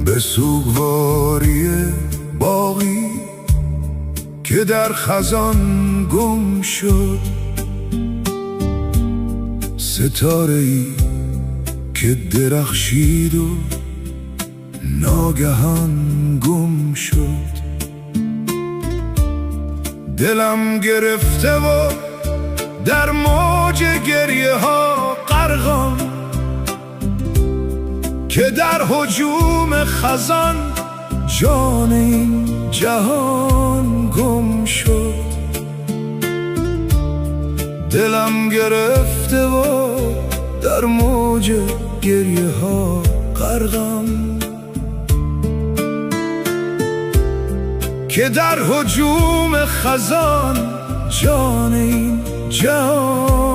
به سوگواری باغی که در خزان گم شد، ستاره‌ای که درخشید و ناگهان گم شد. دلم گرفته و در موج گریه ها غرقم، که در هجوم خزان جان این جهان گم شد. دلم گرفته و در موج گریه ها غرقم، که در هجوم خزان جان این جهان